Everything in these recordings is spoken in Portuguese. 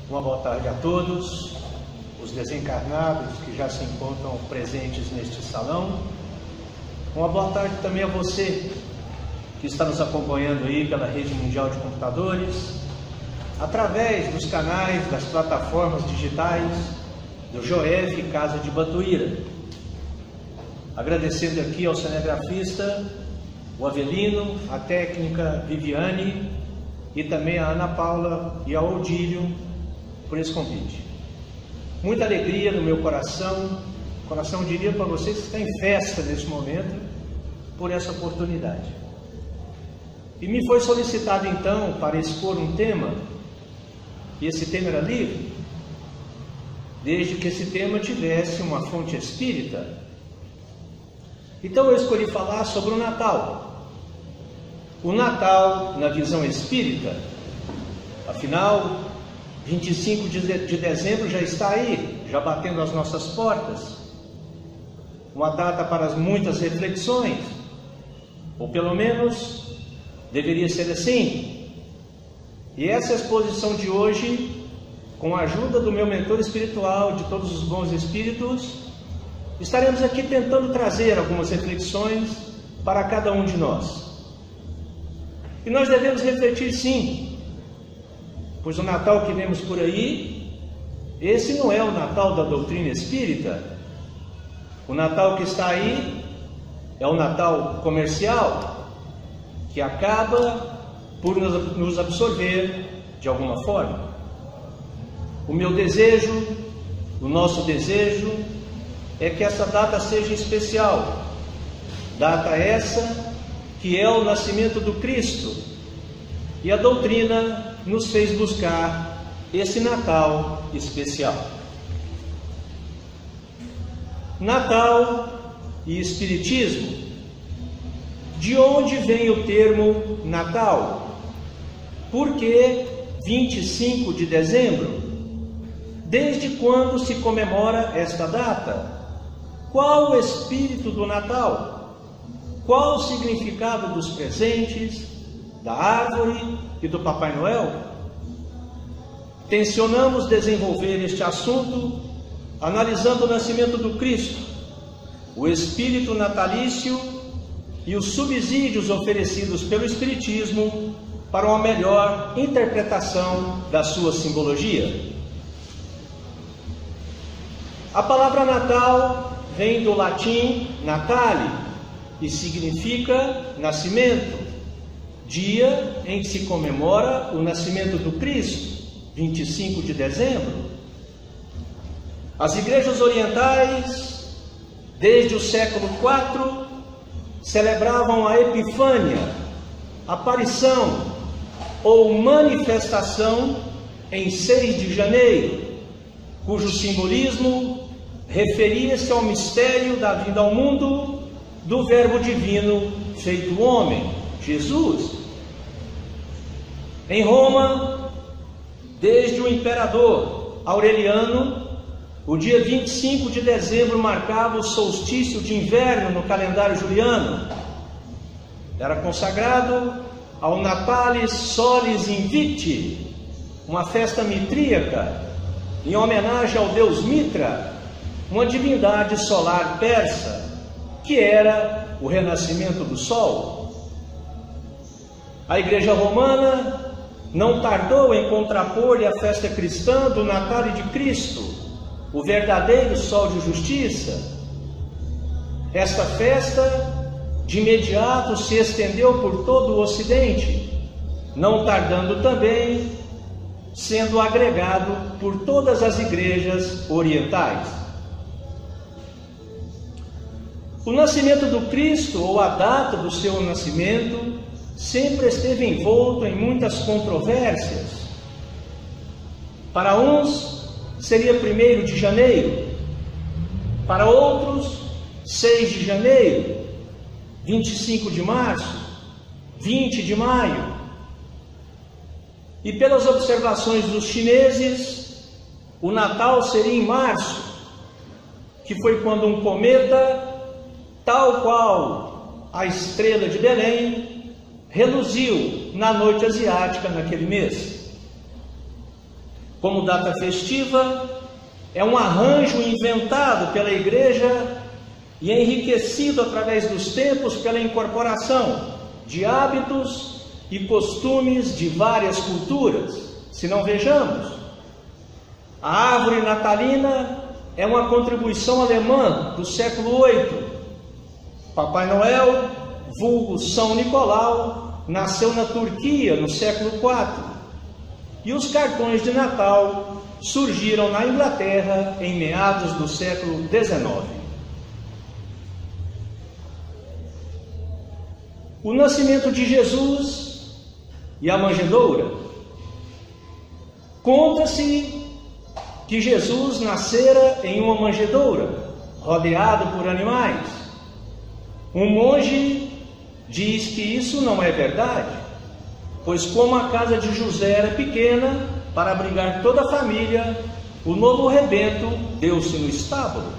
Uma boa tarde a todos, os desencarnados que já se encontram presentes neste salão. Uma boa tarde também a você que está nos acompanhando aí pela rede mundial de computadores, através dos canais, das plataformas digitais do Joef Casa de Batuíra. Agradecendo aqui ao cinegrafista, o Avelino, a técnica Viviane e também a Ana Paula e ao Odílio por esse convite. Muita alegria no meu coração, diria para vocês que está em festa nesse momento por essa oportunidade. E me foi solicitado então para expor um tema, e esse tema era livre, desde que esse tema tivesse uma fonte espírita. Então eu escolhi falar sobre o Natal. O Natal na visão espírita, afinal, 25 de dezembro já está aí, já batendo as nossas portas. Uma data para muitas reflexões, ou pelo menos deveria ser assim. E essa exposição de hoje, com a ajuda do meu mentor espiritual, de todos os bons espíritos, estaremos aqui tentando trazer algumas reflexões para cada um de nós. E nós devemos refletir sim, pois o Natal que vemos por aí, esse não é o Natal da doutrina espírita. O Natal que está aí é o Natal comercial, que acaba por nos absorver de alguma forma. O meu desejo, o nosso desejo, é que essa data seja especial. Data essa que é o nascimento do Cristo. E a doutrina nos fez buscar esse Natal especial. Natal e Espiritismo. De onde vem o termo Natal? Por que 25 de dezembro? Desde quando se comemora esta data? Qual o espírito do Natal? Qual o significado dos presentes, da árvore e do Papai Noel? Tencionamos desenvolver este assunto analisando o nascimento do Cristo, o espírito natalício e os subsídios oferecidos pelo Espiritismo para uma melhor interpretação da sua simbologia. A palavra Natal vem do latim natale e significa nascimento, dia em que se comemora o nascimento do Cristo, 25 de dezembro. As igrejas orientais, desde o século IV, celebravam a Epifânia, aparição ou manifestação em 6 de janeiro, cujo simbolismo referia-se ao mistério da vinda ao mundo do Verbo Divino feito homem, Jesus. Em Roma, desde o imperador Aureliano, o dia 25 de dezembro marcava o solstício de inverno no calendário juliano. Era consagrado ao Natalis Solis Invicti, uma festa mitríaca, em homenagem ao deus Mitra, uma divindade solar persa, que era o renascimento do sol. A Igreja Romana não tardou em contrapor-lhe a festa cristã do Natal de Cristo, o verdadeiro sol de justiça. Esta festa, de imediato, se estendeu por todo o Ocidente, não tardando também, sendo agregado por todas as igrejas orientais. O nascimento do Cristo, ou a data do seu nascimento, sempre esteve envolto em muitas controvérsias. Para uns, seria 1º de janeiro, para outros, 6 de janeiro, 25 de março, 20 de maio. E pelas observações dos chineses, o Natal seria em março, que foi quando um cometa, tal qual a estrela de Belém, reluziu na noite asiática naquele mês. como data festiva, é um arranjo inventado pela igreja e enriquecido através dos tempos pela incorporação de hábitos e costumes de várias culturas. Se não vejamos, a árvore natalina é uma contribuição alemã do século VIII. Papai Noel, vulgo São Nicolau, nasceu na Turquia no século IV. E os cartões de Natal surgiram na Inglaterra em meados do século XIX. O nascimento de Jesus e a manjedoura. Conta-se que Jesus nascera em uma manjedoura, rodeado por animais. Um monge diz que isso não é verdade, pois como a casa de José era pequena para abrigar toda a família, o novo rebento deu-se no estábulo.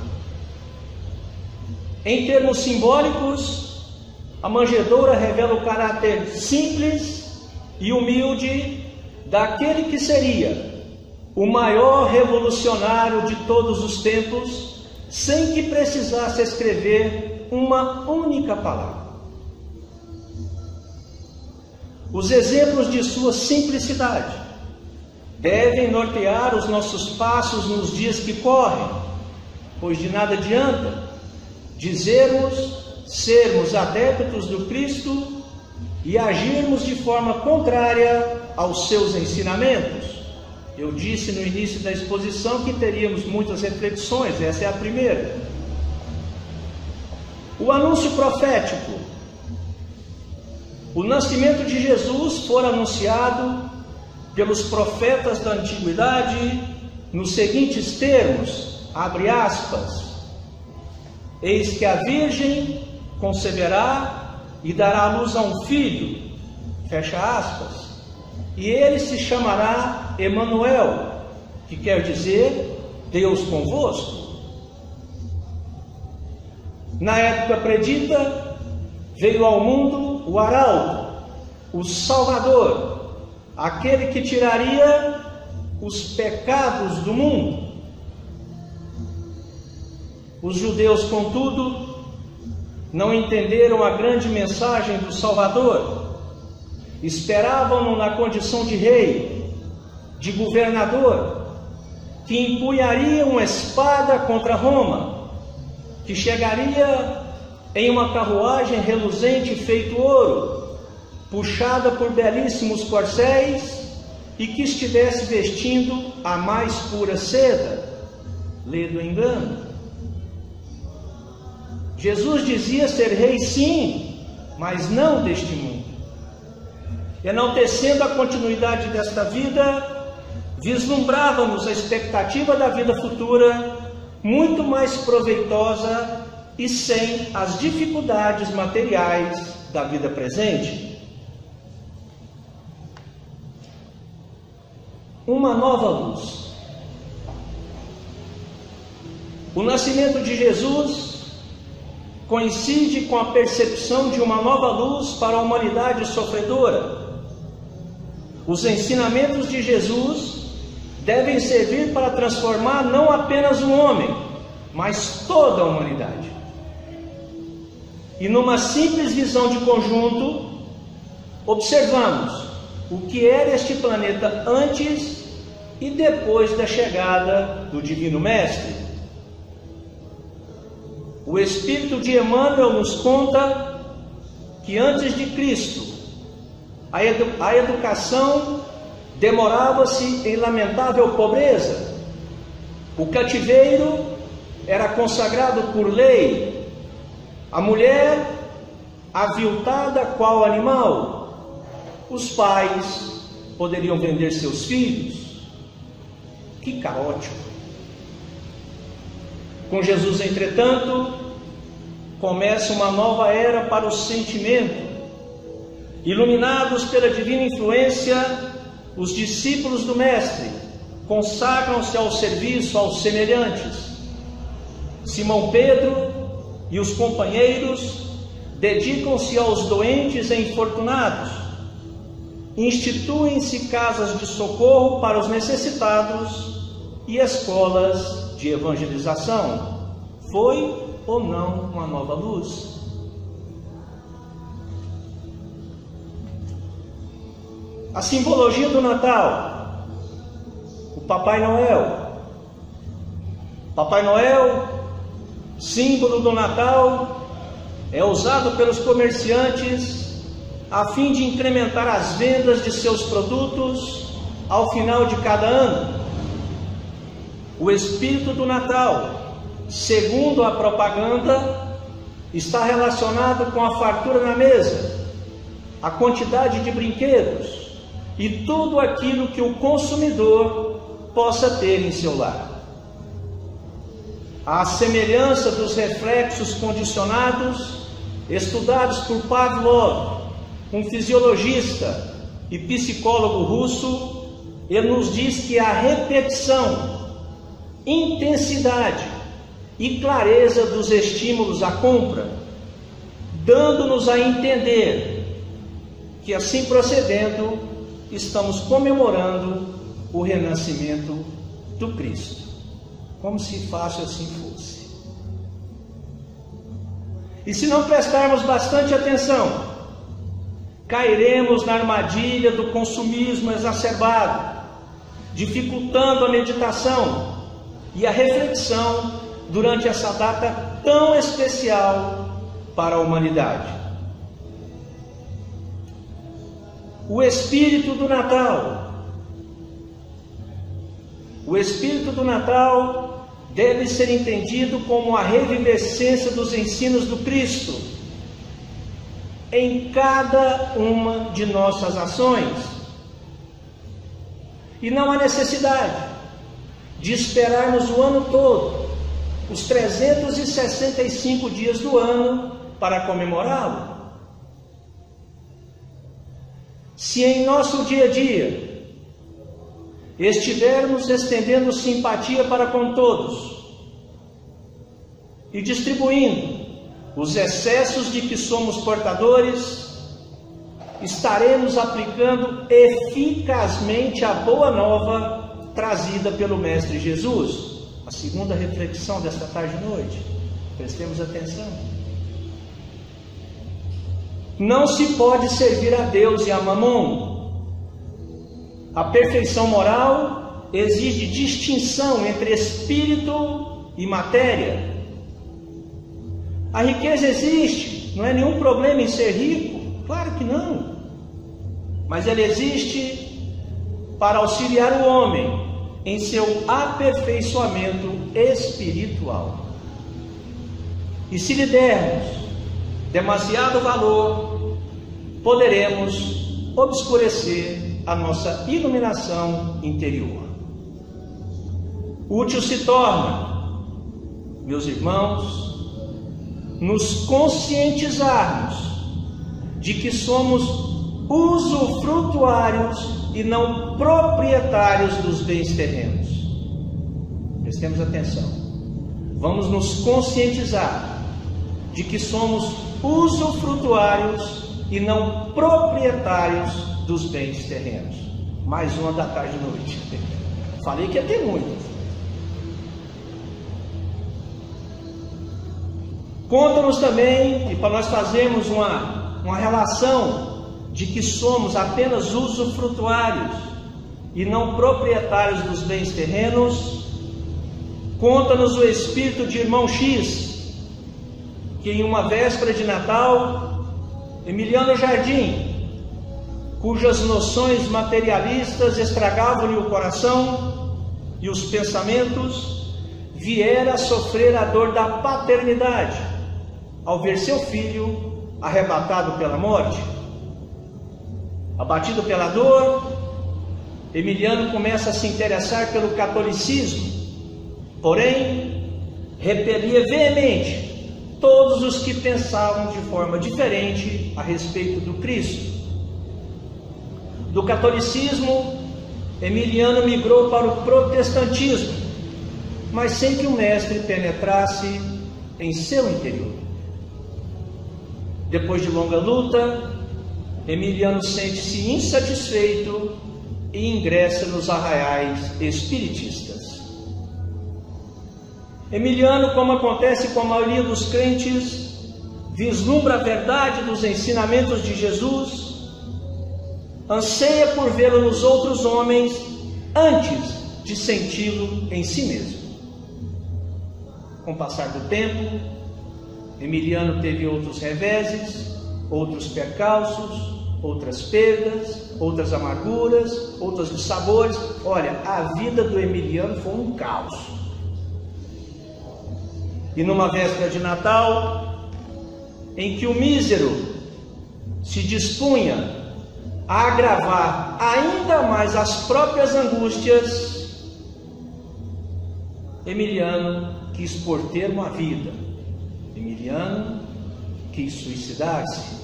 Em termos simbólicos, a manjedoura revela o caráter simples e humilde daquele que seria o maior revolucionário de todos os tempos, sem que precisasse escrever uma única palavra. Os exemplos de sua simplicidade devem nortear os nossos passos nos dias que correm, pois de nada adianta sermos adeptos do Cristo e agirmos de forma contrária aos seus ensinamentos. Eu disse no início da exposição que teríamos muitas reflexões, essa é a primeira. O anúncio profético. O nascimento de Jesus foi anunciado pelos profetas da antiguidade nos seguintes termos, abre aspas: eis que a virgem conceberá e dará à luz a um filho, fecha aspas, e ele se chamará Emanuel, que quer dizer Deus convosco. Na época predita, veio ao mundo o arauto, o Salvador, aquele que tiraria os pecados do mundo. Os judeus, contudo, não entenderam a grande mensagem do Salvador. Esperavam-no na condição de rei, de governador, que empunharia uma espada contra Roma, que chegaria em uma carruagem reluzente feito ouro, puxada por belíssimos corcéis, e que estivesse vestindo a mais pura seda. Lê do engano. Jesus dizia ser rei sim, mas não deste mundo. Enaltecendo a continuidade desta vida, vislumbrávamos a expectativa da vida futura, muito mais proveitosa e sem as dificuldades materiais da vida presente. Uma nova luz. O nascimento de Jesus coincide com a percepção de uma nova luz para a humanidade sofredora. Os ensinamentos de Jesus devem servir para transformar não apenas o homem, mas toda a humanidade. E numa simples visão de conjunto, observamos o que era este planeta antes e depois da chegada do Divino Mestre. O Espírito de Emmanuel nos conta que antes de Cristo, a educação demorava-se em lamentável pobreza. O cativeiro era consagrado por lei. A mulher aviltada qual animal. Os pais poderiam vender seus filhos. Que caótico! Com Jesus, entretanto, começa uma nova era para o sentimento. Iluminados pela divina influência, os discípulos do Mestre consagram-se ao serviço aos semelhantes. Simão Pedro e os companheiros dedicam-se aos doentes e infortunados. instituem-se casas de socorro para os necessitados e escolas de evangelização. Foi ou não uma nova luz? A simbologia do Natal, o Papai Noel. Papai Noel, símbolo do Natal, é usado pelos comerciantes a fim de incrementar as vendas de seus produtos ao final de cada ano. O espírito do Natal, segundo a propaganda, está relacionado com a fartura na mesa, a quantidade de brinquedos e tudo aquilo que o consumidor possa ter em seu lar. À semelhança dos reflexos condicionados, estudados por Pavlov, um fisiologista e psicólogo russo, ele nos diz que a repetição, intensidade e clareza dos estímulos à compra, dando-nos a entender que, assim procedendo, estamos comemorando o renascimento do Cristo, como se fácil assim fosse. E se não prestarmos bastante atenção, cairemos na armadilha do consumismo exacerbado, dificultando a meditação e a reflexão durante essa data tão especial para a humanidade. O espírito do Natal. O espírito do Natal deve ser entendido como a revivescência dos ensinos do Cristo em cada uma de nossas ações. E não há necessidade de esperarmos o ano todo, os 365 dias do ano, para comemorá-lo. Se em nosso dia a dia estivermos estendendo simpatia para com todos e distribuindo os excessos de que somos portadores, estaremos aplicando eficazmente a boa nova trazida pelo Mestre Jesus. A segunda reflexão desta tarde e noite. Prestemos atenção. Não se pode servir a Deus e a Mamon. A perfeição moral exige distinção entre espírito e matéria. A riqueza existe, não é nenhum problema em ser rico, claro que não. Mas ela existe para auxiliar o homem em seu aperfeiçoamento espiritual. E se lhe dermos demasiado valor, poderemos obscurecer a nossa iluminação interior. Útil se torna, meus irmãos, nos conscientizarmos de que somos usufrutuários e não proprietários dos bens terrenos. Prestemos atenção. Vamos nos conscientizar de que somos usufrutuários e não proprietários dos bens terrenos. Mais uma da tarde e noite. Falei que ia ter muito. Conta-nos também, e para nós fazermos uma relação de que somos apenas usufrutuários e não proprietários dos bens terrenos, conta-nos o espírito de irmão X, que em uma véspera de Natal, Emiliano Jardim, cujas noções materialistas estragavam-lhe o coração e os pensamentos, viera a sofrer a dor da paternidade, ao ver seu filho arrebatado pela morte. Abatido pela dor, Emiliano começa a se interessar pelo catolicismo, porém, repelia veemente todos os que pensavam de forma diferente a respeito do Cristo. Do catolicismo, Emiliano migrou para o protestantismo, mas sem que o mestre penetrasse em seu interior. Depois de longa luta, Emiliano sente-se insatisfeito e ingressa nos arraiais espiritistas. Emiliano, como acontece com a maioria dos crentes, vislumbra a verdade dos ensinamentos de Jesus, anseia por vê-lo nos outros homens antes de senti-lo em si mesmo. Com o passar do tempo, Emiliano teve outros reveses, outros percalços, outras perdas, outras amarguras, outros dissabores. Olha, a vida do Emiliano foi um caos. E numa véspera de Natal, em que o mísero se dispunha a agravar ainda mais as próprias angústias, Emiliano quis pôr termo à vida. Emiliano quis suicidar-se.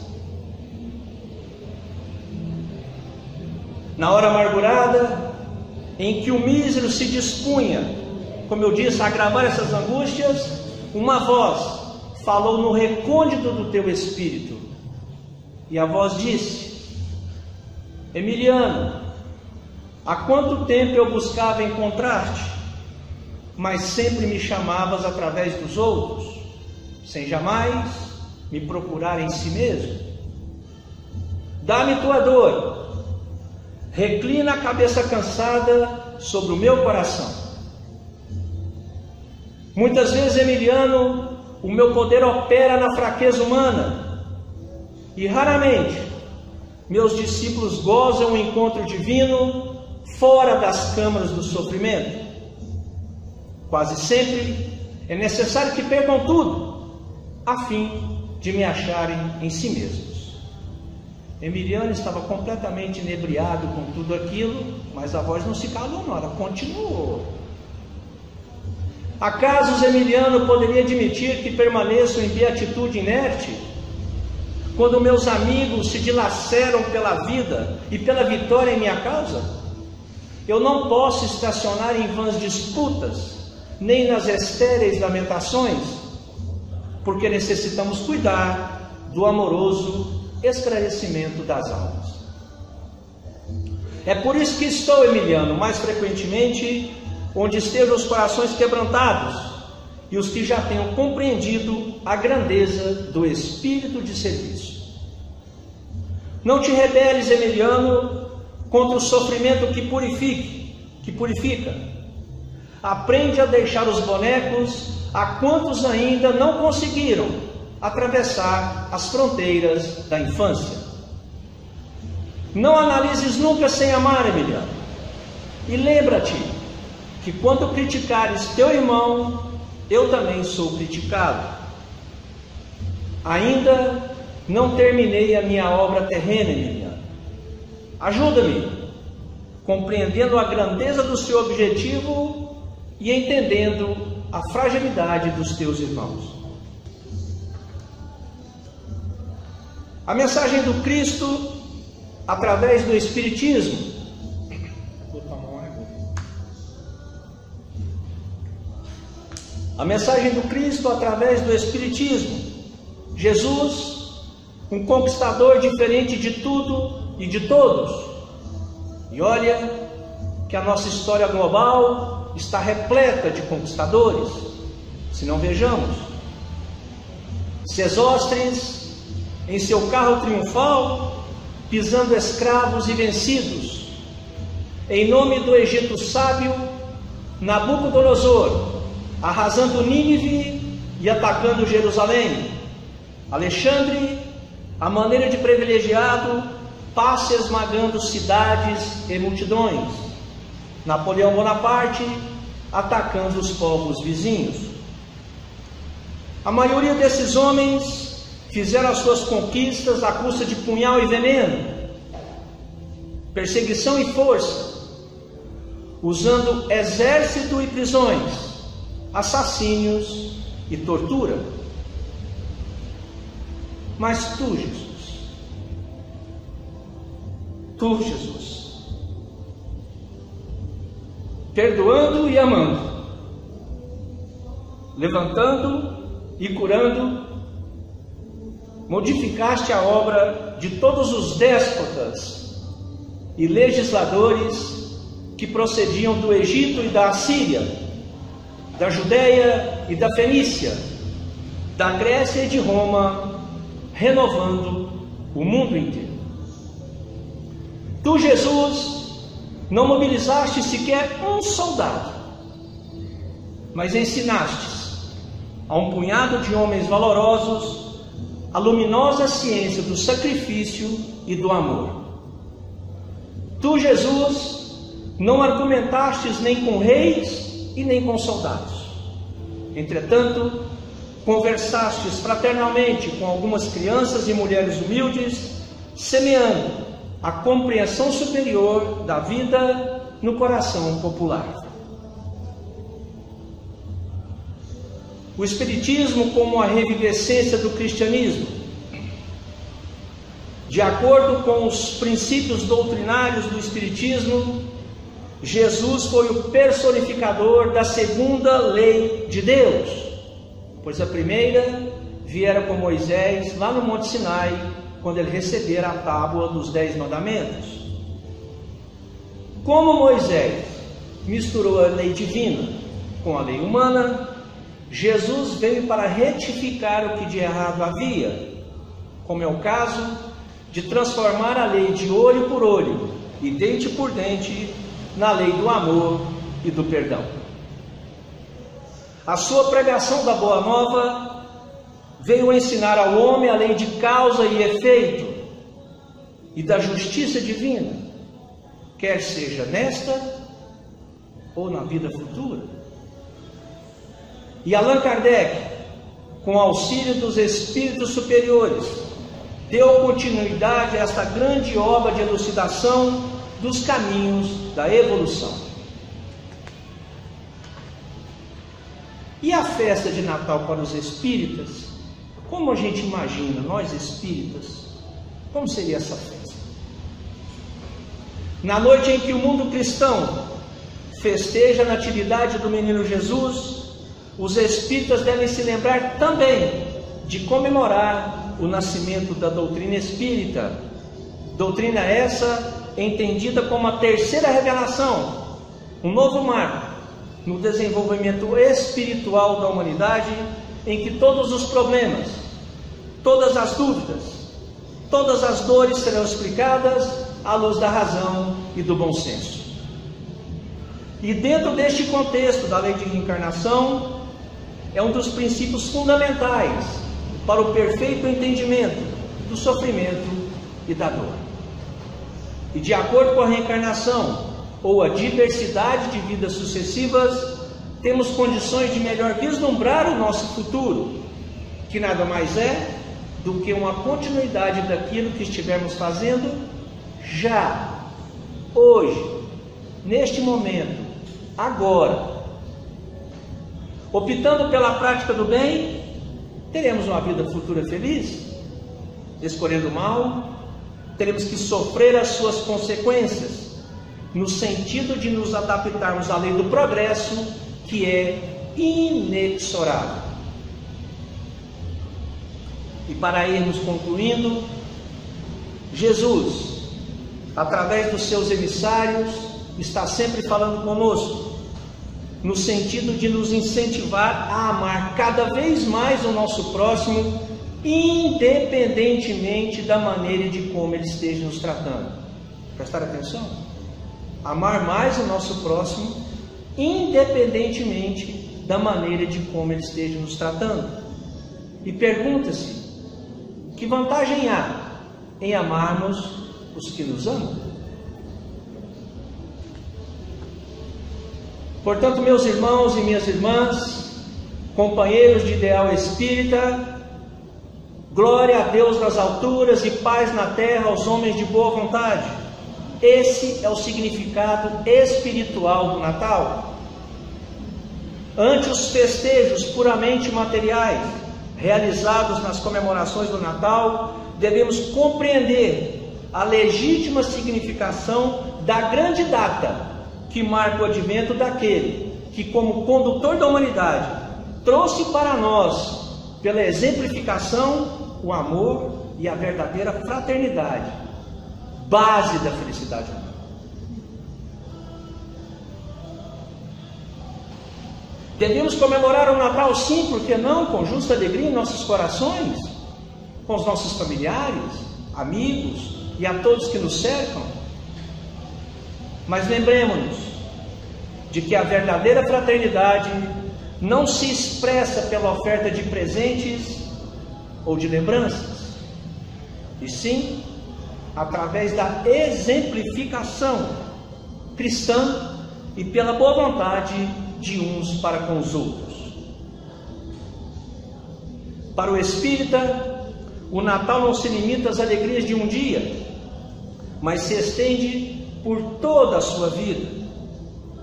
Na hora amargurada, em que o mísero se dispunha, como eu disse, a agravar essas angústias, uma voz falou no recôndito do teu espírito. E a voz disse: Emiliano, há quanto tempo eu buscava encontrar-te, mas sempre me chamavas através dos outros, sem jamais me procurar em si mesmo. Dá-me tua dor, reclina a cabeça cansada sobre o meu coração. Muitas vezes, Emiliano, o meu poder opera na fraqueza humana, e raramente meus discípulos gozam o encontro divino fora das câmaras do sofrimento. Quase sempre é necessário que percam tudo, a fim de me acharem em si mesmos. Emiliano estava completamente inebriado com tudo aquilo, mas a voz não se calou, não, ela continuou. Acaso Emiliano poderia admitir que permaneço em beatitude inerte, quando meus amigos se dilaceram pela vida e pela vitória em minha causa? Eu não posso estacionar em vãs disputas, nem nas estéreis lamentações, porque necessitamos cuidar do amoroso esclarecimento das almas. É por isso que estou, Emiliano, mais frequentemente onde estejam os corações quebrantados e os que já tenham compreendido a grandeza do espírito de serviço. Não te rebeles, Emiliano, contra o sofrimento que purifica. Aprende a deixar os bonecos a quantos ainda não conseguiram atravessar as fronteiras da infância. Não analises nunca sem amar, Emiliano. E lembra-te que quando criticares teu irmão, eu também sou criticado. Ainda não terminei a minha obra terrena, Emiliano. Ajuda-me, compreendendo a grandeza do seu objetivo e entendendo a fragilidade dos teus irmãos. A mensagem do Cristo através do Espiritismo. A mensagem do Cristo através do Espiritismo. Jesus, um conquistador diferente de tudo e de todos. E olha que a nossa história global está repleta de conquistadores, se não vejamos. Sesostres, em seu carro triunfal, pisando escravos e vencidos. Em nome do Egito sábio, Nabucodonosor, arrasando Nínive e atacando Jerusalém. Alexandre, à maneira de privilegiado, passa esmagando cidades e multidões. Napoleão Bonaparte, atacando os povos vizinhos. A maioria desses homens fizeram as suas conquistas à custa de punhal e veneno, perseguição e força, usando exército e prisões, assassínios e tortura. Mas tu, Jesus, perdoando e amando, levantando e curando, modificaste a obra de todos os déspotas e legisladores que procediam do Egito e da Assíria, da Judéia e da Fenícia, da Grécia e de Roma, renovando o mundo inteiro. Tu, Jesus, não mobilizaste sequer um soldado, mas ensinastes a um punhado de homens valorosos a luminosa ciência do sacrifício e do amor. Tu, Jesus, não argumentastes nem com reis e nem com soldados. Entretanto, conversastes fraternalmente com algumas crianças e mulheres humildes, semeando a compreensão superior da vida no coração popular. O Espiritismo como a revivescência do cristianismo, de acordo com os princípios doutrinários do Espiritismo, Jesus foi o personificador da segunda lei de Deus, pois a primeira viera com Moisés lá no Monte Sinai, quando ele recebera a tábua dos 10 mandamentos. Como Moisés misturou a lei divina com a lei humana, Jesus veio para retificar o que de errado havia, como é o caso de transformar a lei de olho por olho e dente por dente na lei do amor e do perdão. A sua pregação da Boa Nova veio ensinar ao homem a lei de causa e efeito e da justiça divina, quer seja nesta ou na vida futura. E Allan Kardec, com auxílio dos espíritos superiores, deu continuidade a esta grande obra de elucidação dos caminhos da evolução. E a festa de Natal para os espíritas? Como a gente imagina, nós espíritas, como seria essa festa? Na noite em que o mundo cristão festeja a natividade do menino Jesus, os espíritas devem se lembrar também de comemorar o nascimento da doutrina espírita. Doutrina essa entendida como a terceira revelação, um novo marco no desenvolvimento espiritual da humanidade, em que todos os problemas, todas as dúvidas, todas as dores serão explicadas à luz da razão e do bom senso. E dentro deste contexto da lei de reencarnação, é um dos princípios fundamentais para o perfeito entendimento do sofrimento e da dor. E de acordo com a reencarnação ou a diversidade de vidas sucessivas, temos condições de melhor vislumbrar o nosso futuro, que nada mais é do que uma continuidade daquilo que estivermos fazendo já, hoje, neste momento, agora. Optando pela prática do bem, teremos uma vida futura feliz. Escolhendo o mal, teremos que sofrer as suas consequências, no sentido de nos adaptarmos à lei do progresso, que é inexorável. E para irmos concluindo, Jesus, através dos seus emissários, está sempre falando conosco, no sentido de nos incentivar a amar cada vez mais o nosso próximo, independentemente da maneira e de como ele esteja nos tratando. Prestar atenção? Amar mais o nosso próximo, independentemente da maneira de como ele esteja nos tratando. E pergunta-se, que vantagem há em amarmos os que nos amam? Portanto, meus irmãos e minhas irmãs, companheiros de ideal espírita, glória a Deus nas alturas e paz na terra aos homens de boa vontade. Esse é o significado espiritual do Natal. Ante os festejos puramente materiais realizados nas comemorações do Natal, devemos compreender a legítima significação da grande data que marca o advento daquele que, como condutor da humanidade, trouxe para nós, pela exemplificação, o amor e a verdadeira fraternidade, base da felicidade humana. Devemos comemorar o Natal, sim, por que não, com justa alegria em nossos corações, com os nossos familiares, amigos e a todos que nos cercam. Mas lembremos-nos de que a verdadeira fraternidade não se expressa pela oferta de presentes ou de lembranças, e sim através da exemplificação cristã e pela boa vontade de uns para com os outros. Para o espírita, o Natal não se limita às alegrias de um dia, mas se estende por toda a sua vida,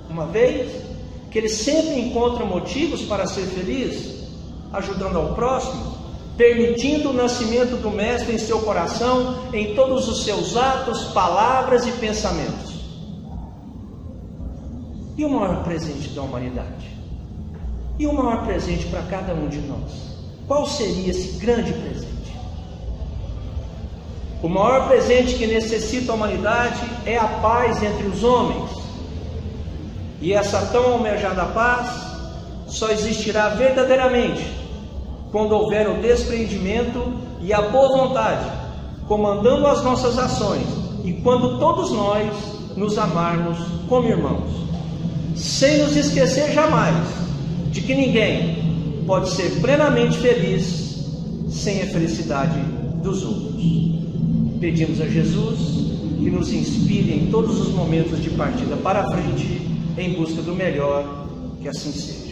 uma vez que ele sempre encontra motivos para ser feliz, ajudando ao próximo, permitindo o nascimento do Mestre em seu coração, em todos os seus atos, palavras e pensamentos. E o maior presente da humanidade? E o maior presente para cada um de nós? Qual seria esse grande presente? O maior presente que necessita a humanidade é a paz entre os homens. E essa tão almejada paz só existirá verdadeiramente quando houver o despreendimento e a boa vontade comandando as nossas ações, e quando todos nós nos amarmos como irmãos, sem nos esquecer jamais de que ninguém pode ser plenamente feliz sem a felicidade dos outros. Pedimos a Jesus que nos inspire em todos os momentos de partida para a frente, em busca do melhor, que assim seja.